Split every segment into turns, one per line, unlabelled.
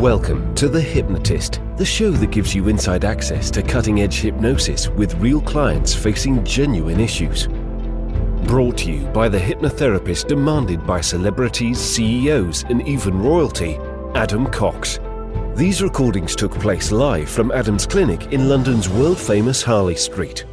Welcome to The Hypnotist, the show that gives you inside access to cutting-edge hypnosis with real clients facing genuine issues. Brought to you by the hypnotherapist demanded by celebrities, CEOs, and even royalty, Adam Cox. These recordings took place live from Adam's clinic in London's world-famous Harley Street.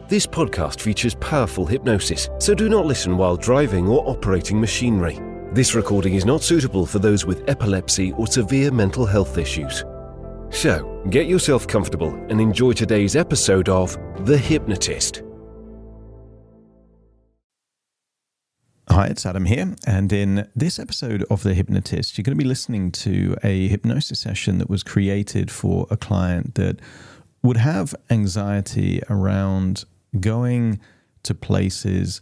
This podcast features powerful hypnosis, so do not listen while driving or operating machinery. This recording is not suitable for those with epilepsy or severe mental health issues. So, get yourself comfortable and enjoy today's episode of The Hypnotist.
Hi, it's Adam here, and in this episode of The Hypnotist, you're going to be listening to a hypnosis session that was created for a client that would have anxiety around going to places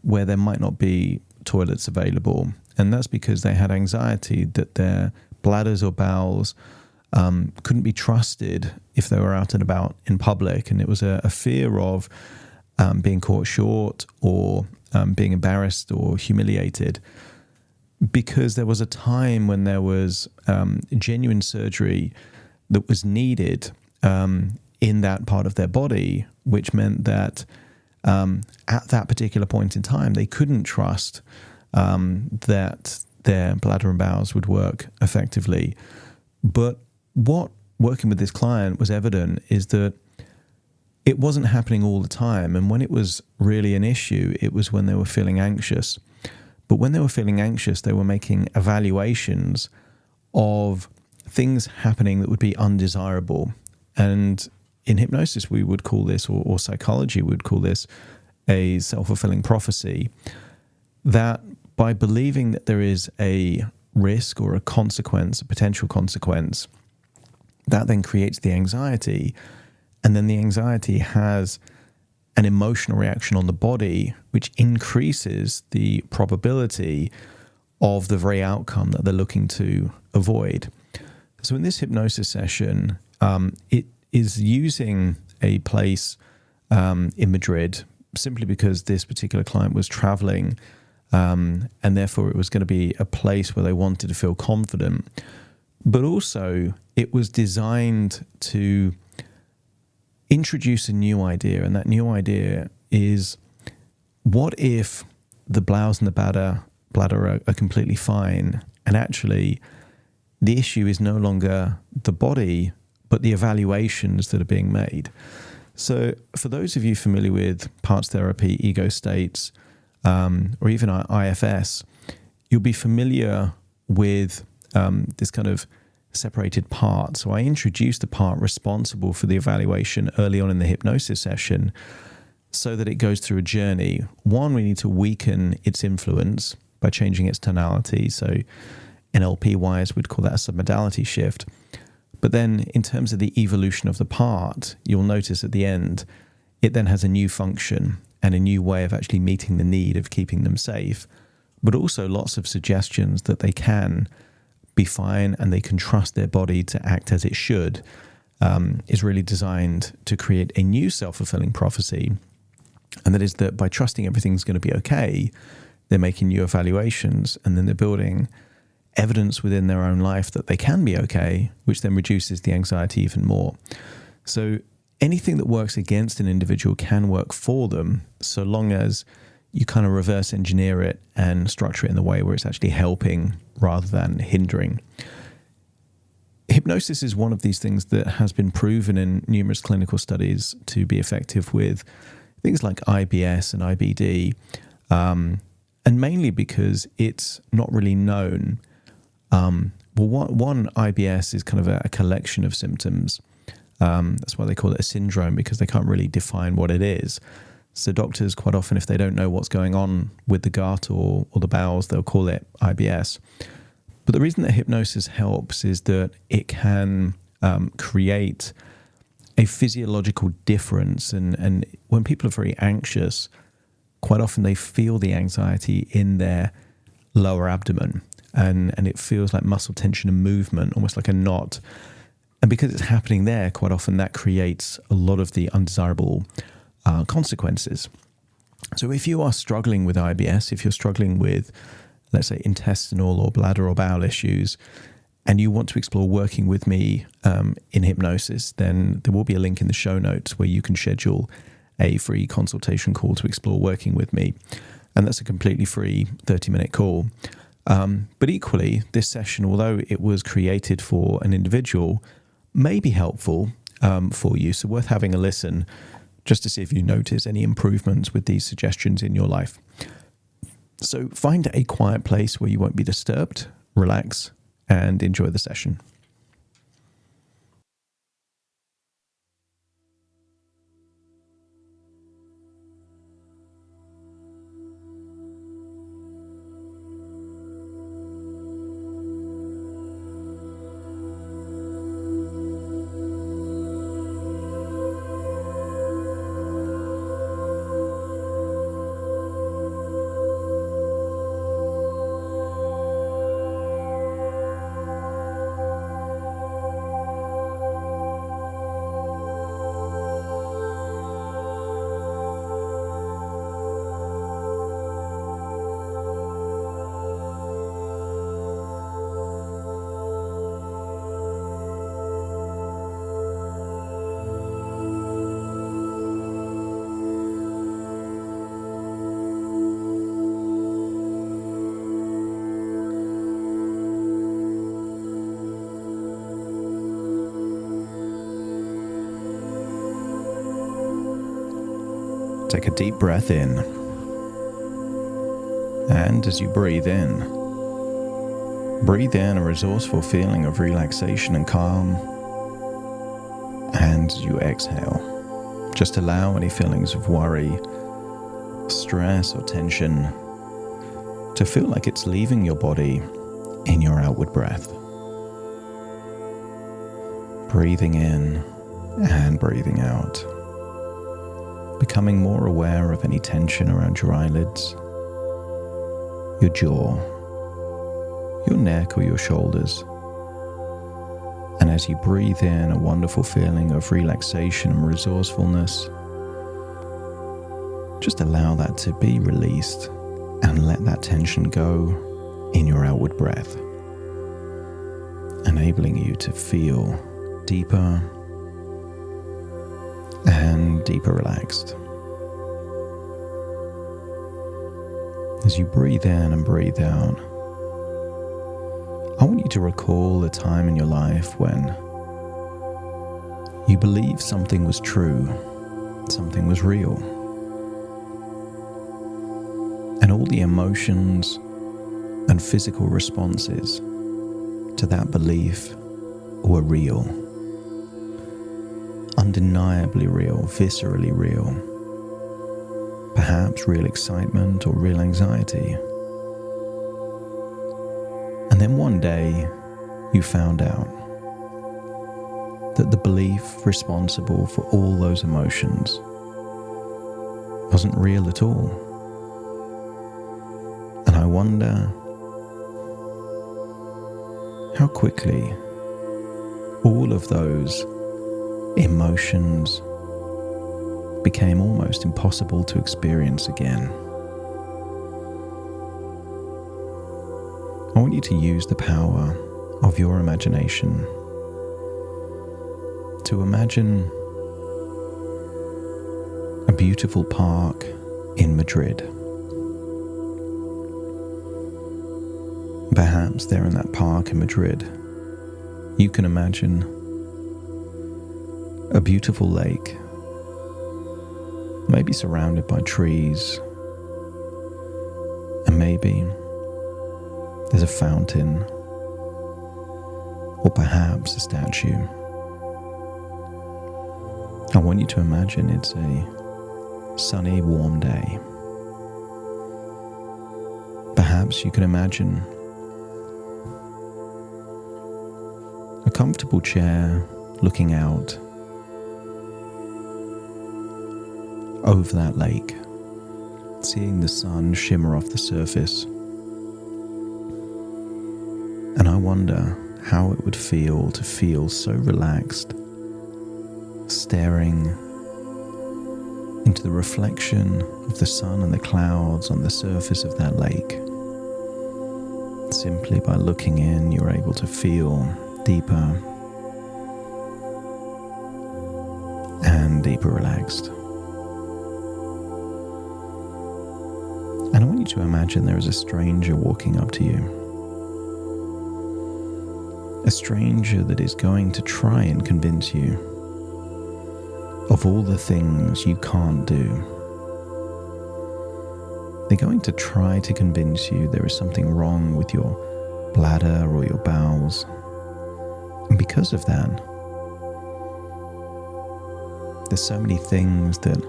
where there might not be toilets available, and that's because they had anxiety that their bladders or bowels couldn't be trusted if they were out and about in public, and it was a fear of being caught short or being embarrassed or humiliated, because there was a time when there was genuine surgery that was needed in that part of their body, which meant that at that particular point in time, they couldn't trust that their bladder and bowels would work effectively. But what working with this client was evident is that it wasn't happening all the time. And when it was really an issue, it was when they were feeling anxious. But when they were feeling anxious, they were making evaluations of things happening that would be undesirable. And in hypnosis, we would call this, or psychology would call this, a self-fulfilling prophecy, that by believing that there is a risk or a consequence, a potential consequence, that then creates the anxiety. And then the anxiety has an emotional reaction on the body, which increases the probability of the very outcome that they're looking to avoid. So in this hypnosis session, it is using a place in Madrid, simply because this particular client was traveling, and therefore it was going to be a place where they wanted to feel confident. But also it was designed to introduce a new idea, and that new idea is, what if the bowels and the bladder are completely fine, and actually the issue is no longer the body, but the evaluations that are being made. So for those of you familiar with parts therapy, ego states, or even IFS, you'll be familiar with this kind of separated part. So I introduced the part responsible for the evaluation early on in the hypnosis session so that it goes through a journey. One, we need to weaken its influence by changing its tonality. So NLP-wise, we'd call that a submodality shift. But then in terms of the evolution of the part, you'll notice at the end, it then has a new function and a new way of actually meeting the need of keeping them safe, but also lots of suggestions that they can be fine and they can trust their body to act as it should, is really designed to create a new self-fulfilling prophecy. And that is that by trusting everything's going to be okay, they're making new evaluations, and then they're building evidence within their own life that they can be okay, which then reduces the anxiety even more. So anything that works against an individual can work for them, so long as you kind of reverse engineer it and structure it in the way where it's actually helping rather than hindering. Hypnosis is one of these things that has been proven in numerous clinical studies to be effective with things like IBS and IBD, and mainly because it's not really known. One IBS is kind of a collection of symptoms. That's why they call it a syndrome, because they can't really define what it is. So doctors, quite often, if they don't know what's going on with the gut or the bowels, they'll call it IBS. But the reason that hypnosis helps is that it can create a physiological difference. And when people are very anxious, quite often they feel the anxiety in their lower abdomen. And it feels like muscle tension and movement, almost like a knot. And because it's happening there, quite often that creates a lot of the undesirable consequences. So if you are struggling with IBS, if you're struggling with, let's say, intestinal or bladder or bowel issues, and you want to explore working with me in hypnosis, then there will be a link in the show notes where you can schedule a free consultation call to explore working with me. And that's a completely free 30-minute call. But equally, this session, although it was created for an individual, may be helpful for you. So worth having a listen just to see if you notice any improvements with these suggestions in your life. So find a quiet place where you won't be disturbed, relax, and enjoy the session. Take a deep breath in. And as you breathe in a resourceful feeling of relaxation and calm. And as you exhale, just allow any feelings of worry, stress, or tension to feel like it's leaving your body in your outward breath. Breathing in and breathing out. Becoming more aware of any tension around your eyelids, your jaw, your neck or your shoulders. And as you breathe in a wonderful feeling of relaxation and resourcefulness, just allow that to be released and let that tension go in your outward breath, enabling you to feel deeper and deeper relaxed. As you breathe in and breathe out, I want you to recall a time in your life when you believed something was true, something was real, and all the emotions and physical responses to that belief were real. Undeniably real, viscerally real. Perhaps real excitement or real anxiety. And then one day you found out that the belief responsible for all those emotions wasn't real at all. And I wonder how quickly all of those emotions became almost impossible to experience again. I want you to use the power of your imagination to imagine a beautiful park in Madrid. Perhaps there in that park in Madrid, you can imagine a beautiful lake, maybe surrounded by trees, and maybe there's a fountain, or perhaps a statue. I want you to imagine it's a sunny, warm day. Perhaps you can imagine a comfortable chair looking out over that lake, seeing the sun shimmer off the surface. And I wonder how it would feel to feel so relaxed, staring into the reflection of the sun and the clouds on the surface of that lake, Simply by looking in, you're able to feel deeper and deeper relaxed. And I want you to imagine there is a stranger walking up to you. A stranger that is going to try and convince you of all the things you can't do. They're going to try to convince you there is something wrong with your bladder or your bowels. And because of that, there's so many things that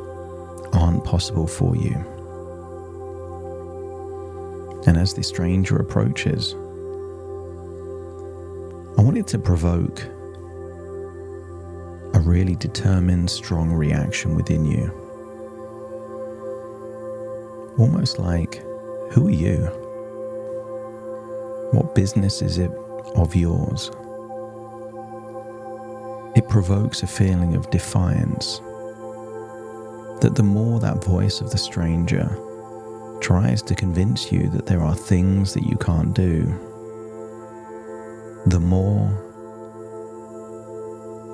aren't possible for you. And as the stranger approaches, I want it to provoke a really determined, strong reaction within you. Almost like, who are you? What business is it of yours? It provokes a feeling of defiance, that the more that voice of the stranger tries to convince you that there are things that you can't do, the more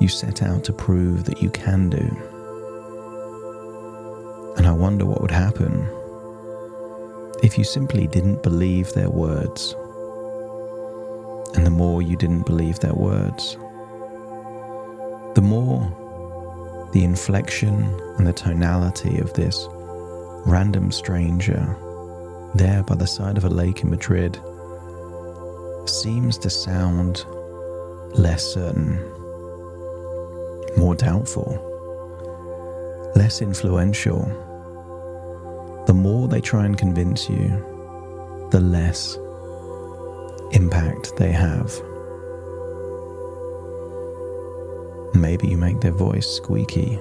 you set out to prove that you can do. And I wonder what would happen if you simply didn't believe their words. And the more you didn't believe their words, the more the inflection and the tonality of this random stranger there by the side of a lake in Madrid seems to sound less certain, more doubtful, less influential. The more they try and convince you, the less impact they have. Maybe you make their voice squeaky,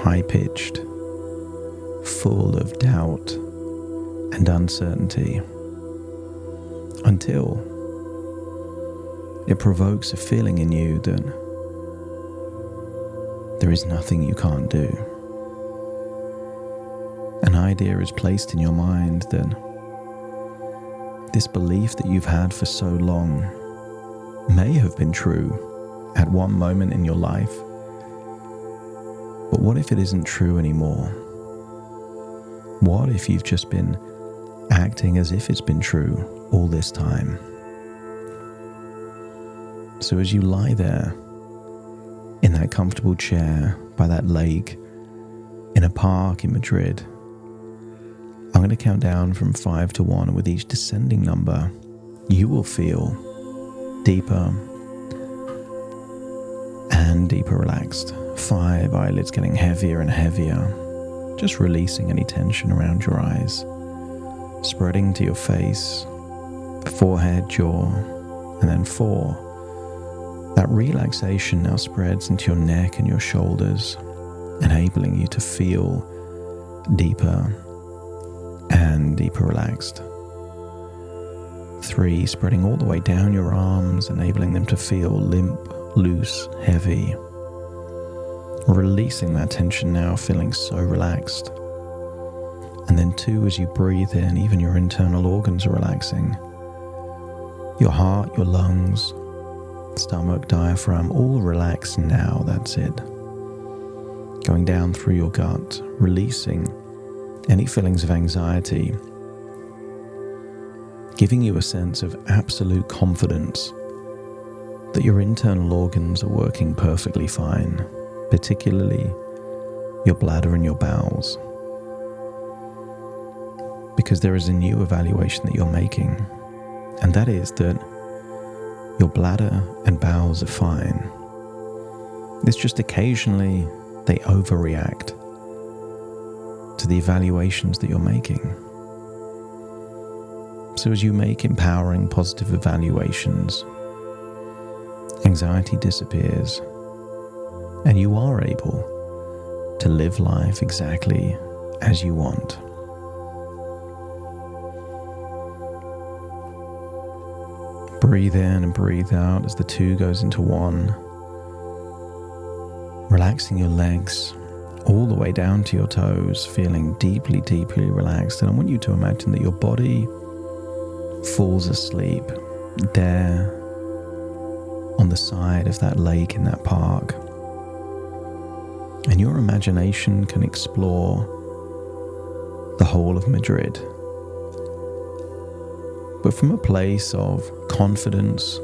high-pitched, full of doubt and uncertainty, until it provokes a feeling in you that there is nothing you can't do. An idea is placed in your mind that this belief that you've had for so long may have been true at one moment in your life, but what if it isn't true anymore? What if you've just been acting as if it's been true all this time? So as you lie there in that comfortable chair by that lake in a park in Madrid, I'm going to count down from 5 to 1, and with each descending number, you will feel deeper and deeper relaxed. 5, eyelids getting heavier and heavier, just releasing any tension around your eyes, spreading to your face, forehead, jaw, and then 4. That relaxation now spreads into your neck and your shoulders, enabling you to feel deeper and deeper relaxed. 3, spreading all the way down your arms, enabling them to feel limp, loose, heavy. Releasing that tension now, feeling so relaxed. And then 2, as you breathe in, even your internal organs are relaxing. Your heart, your lungs, stomach, diaphragm, all relaxed now, that's it. Going down through your gut, releasing any feelings of anxiety, giving you a sense of absolute confidence that your internal organs are working perfectly fine, particularly your bladder and your bowels. Because there is a new evaluation that you're making, and that is that your bladder and bowels are fine. It's just occasionally they overreact to the evaluations that you're making. So as you make empowering, positive evaluations, anxiety disappears, and you are able to live life exactly as you want. Breathe in and breathe out as the 2 goes into 1. Relaxing your legs all the way down to your toes, feeling deeply, deeply relaxed. And I want you to imagine that your body falls asleep there on the side of that lake in that park. And your imagination can explore the whole of Madrid, but from a place of confidence,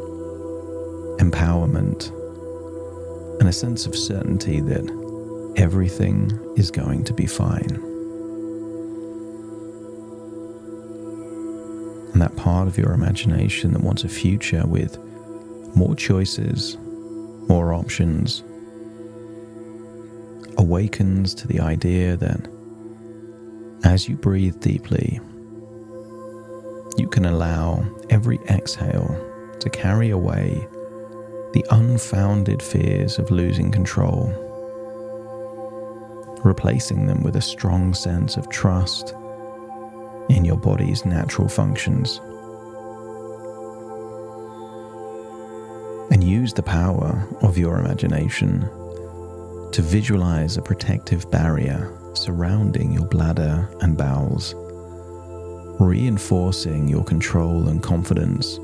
empowerment, and a sense of certainty that everything is going to be fine. And that part of your imagination that wants a future with more choices, more options, awakens to the idea that as you breathe deeply, you can allow every exhale to carry away the unfounded fears of losing control, replacing them with a strong sense of trust in your body's natural functions. And use the power of your imagination to visualize a protective barrier surrounding your bladder and bowels, reinforcing your control and confidence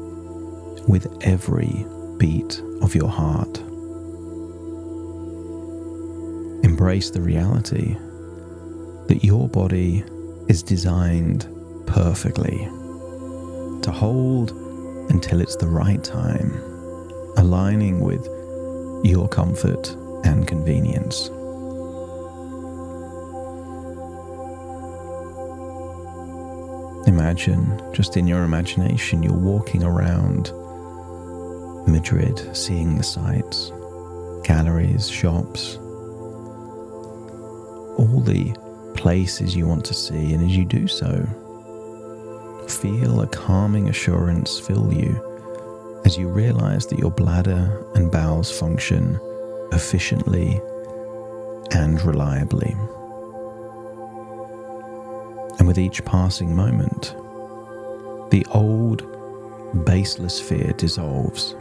with every beat of your heart. Embrace the reality that your body is designed perfectly to hold until it's the right time, aligning with your comfort and convenience. Imagine, just in your imagination, you're walking around Madrid, seeing the sights, galleries, shops, all the places you want to see, and as you do so, feel a calming assurance fill you as you realize that your bladder and bowels function efficiently and reliably. And with each passing moment, the old, baseless fear dissolves,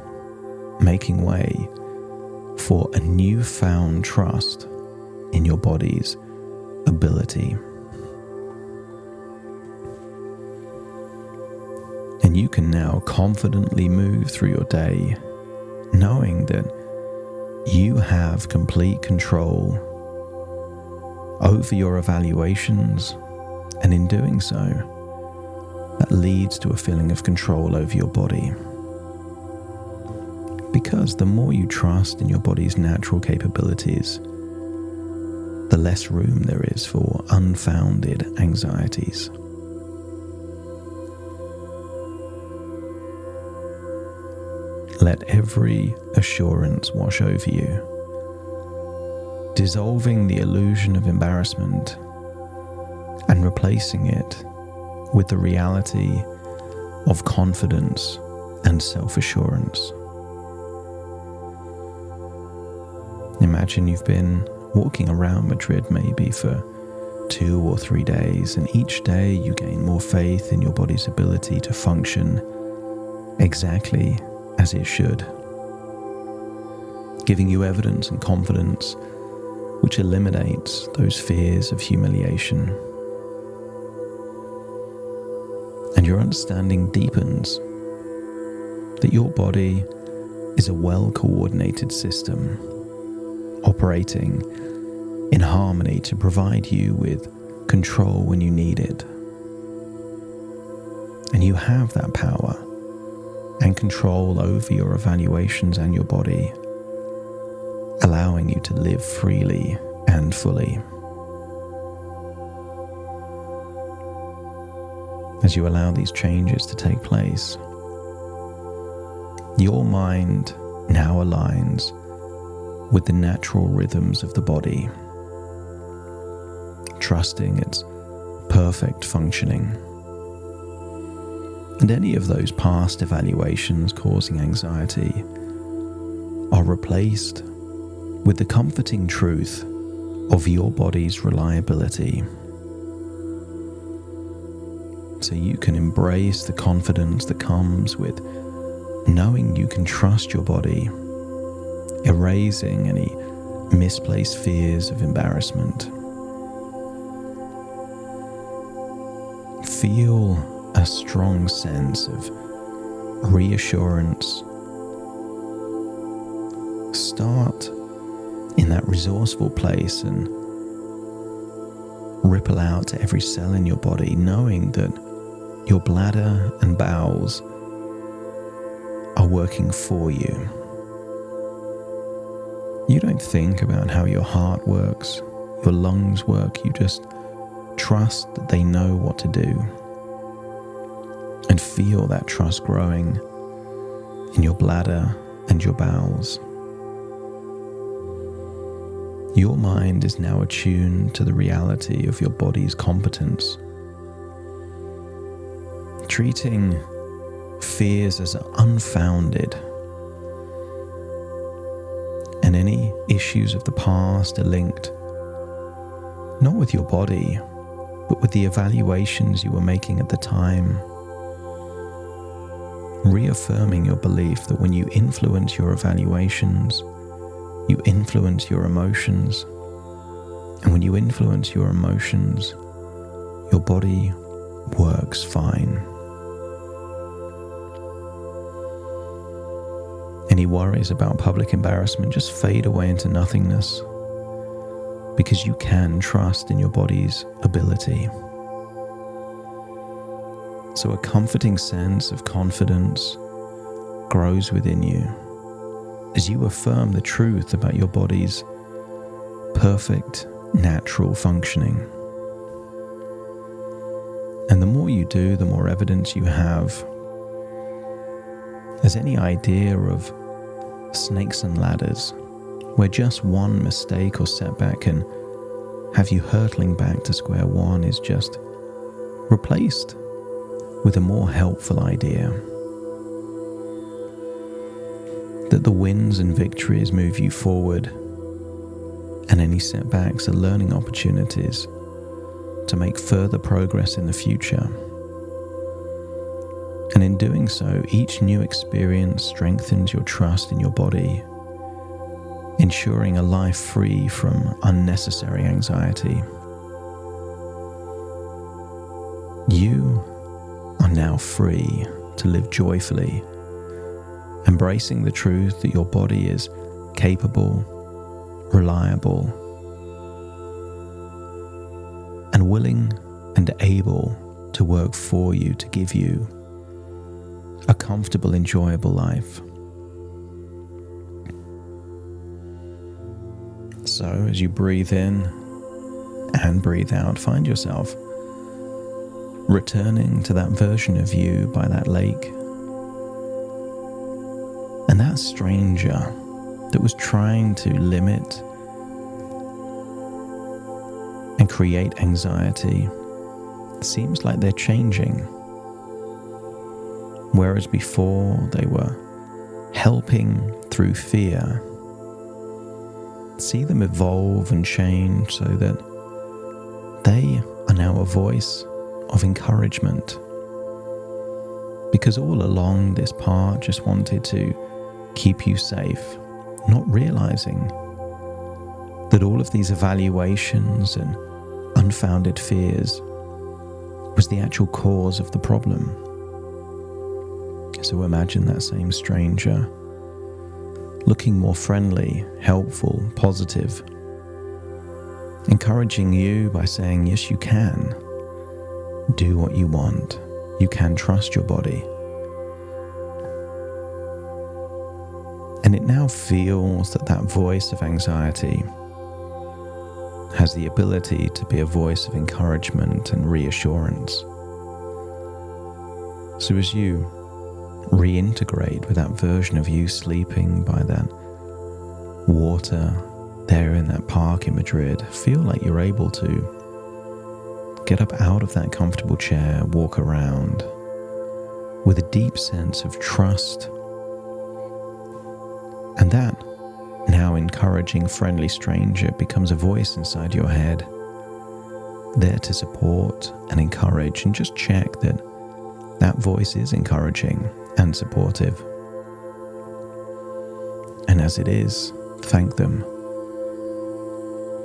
making way for a newfound trust in your body's ability. And you can now confidently move through your day, knowing that you have complete control over your evaluations, and in doing so, that leads to a feeling of control over your body. Because the more you trust in your body's natural capabilities, the less room there is for unfounded anxieties. Let every assurance wash over you, dissolving the illusion of embarrassment and replacing it with the reality of confidence and self-assurance. Imagine you've been walking around Madrid maybe for 2 or 3 days, and each day you gain more faith in your body's ability to function exactly as it should, giving you evidence and confidence which eliminates those fears of humiliation. And your understanding deepens that your body is a well-coordinated system operating in harmony to provide you with control when you need it. And you have that power and control over your evaluations and your body, allowing you to live freely and fully. As you allow these changes to take place, your mind now aligns with the natural rhythms of the body, trusting its perfect functioning. And any of those past evaluations causing anxiety are replaced with the comforting truth of your body's reliability. So you can embrace the confidence that comes with knowing you can trust your body, erasing any misplaced fears of embarrassment. Feel a a strong sense of reassurance. Start in that resourceful place and ripple out to every cell in your body, knowing that your bladder and bowels are working for you. You don't think about how your heart works, your lungs work. You just trust that they know what to do, and feel that trust growing in your bladder and your bowels. Your mind is now attuned to the reality of your body's competence, treating fears as unfounded, and any issues of the past are linked not with your body, but with the evaluations you were making at the time, reaffirming your belief that when you influence your evaluations, you influence your emotions, and when you influence your emotions, your body works fine. Any worries about public embarrassment just fade away into nothingness, because you can trust in your body's ability. So a comforting sense of confidence grows within you as you affirm the truth about your body's perfect, natural functioning. And the more you do, the more evidence you have, as any idea of snakes and ladders, where just one mistake or setback can have you hurtling back to square one, is just replaced with a more helpful idea. That the wins and victories move you forward, and any setbacks are learning opportunities to make further progress in the future. And in doing so, each new experience strengthens your trust in your body, ensuring a life free from unnecessary anxiety. You are now free to live joyfully, embracing the truth that your body is capable, reliable, and willing and able to work for you to give you a comfortable, enjoyable life. So as you breathe in and breathe out, find yourself returning to that version of you by that lake, and that stranger that was trying to limit and create anxiety seems like they're changing. Whereas before they were helping through fear, see them evolve and change so that they are now a voice of encouragement. Because all along this part just wanted to keep you safe, not realizing that all of these evaluations and unfounded fears was the actual cause of the problem. So imagine that same stranger looking more friendly, helpful, positive, encouraging you by saying, yes, you can do what you want. You can trust your body. And it now feels that that voice of anxiety has the ability to be a voice of encouragement and reassurance. So as you reintegrate with that version of you sleeping by that water there in that park in Madrid, feel like you're able to get up out of that comfortable chair, walk around with a deep sense of trust, and that now encouraging, friendly stranger becomes a voice inside your head, there to support and encourage, and just check that that voice is encouraging and supportive. And as it is, thank them,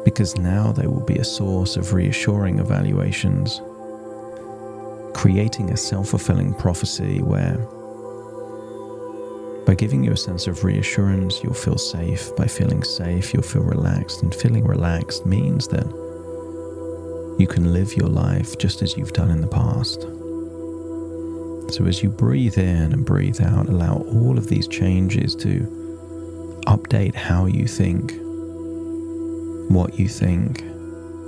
because now they will be a source of reassuring evaluations, creating a self-fulfilling prophecy where by giving you a sense of reassurance, you'll feel safe. By feeling safe, you'll feel relaxed. And feeling relaxed means that you can live your life just as you've done in the past. So as you breathe in and breathe out, allow all of these changes to update how you think, what you think,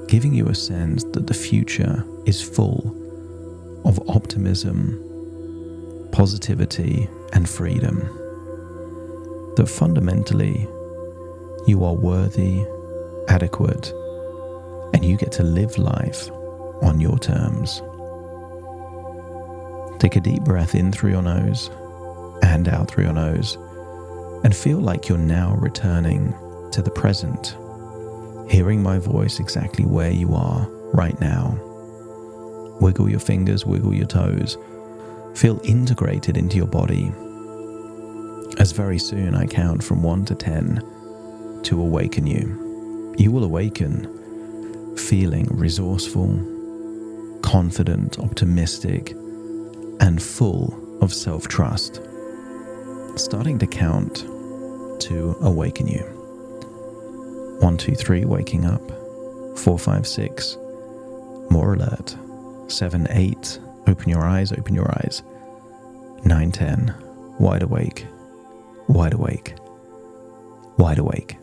giving you a sense that the future is full of optimism, positivity, and freedom. That fundamentally you are worthy, adequate, and you get to live life on your terms. Take a deep breath in through your nose and out through your nose, and feel like you're now returning to the present, hearing my voice exactly where you are right now. Wiggle your fingers, wiggle your toes, feel integrated into your body. As very soon I count from 1 to 10 to awaken you. You will awaken feeling resourceful, confident, optimistic, and full of self-trust. Starting to count to awaken you. 1, 2, 3, waking up. 4, 5, 6, more alert. 7, 8, open your eyes, open your eyes. 9, 10, wide awake, wide awake, wide awake.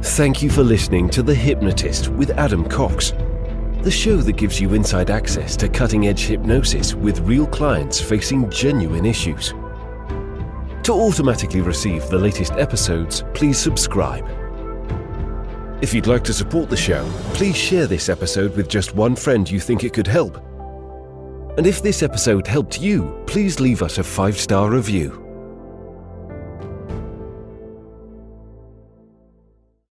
Thank you for listening to The Hypnotist with Adam Cox, the show that gives you inside access to cutting-edge hypnosis with real clients facing genuine issues. To automatically receive the latest episodes, please subscribe. If you'd like to support the show, please share this episode with just one friend you think it could help. And if this episode helped you, please leave us a 5-star review.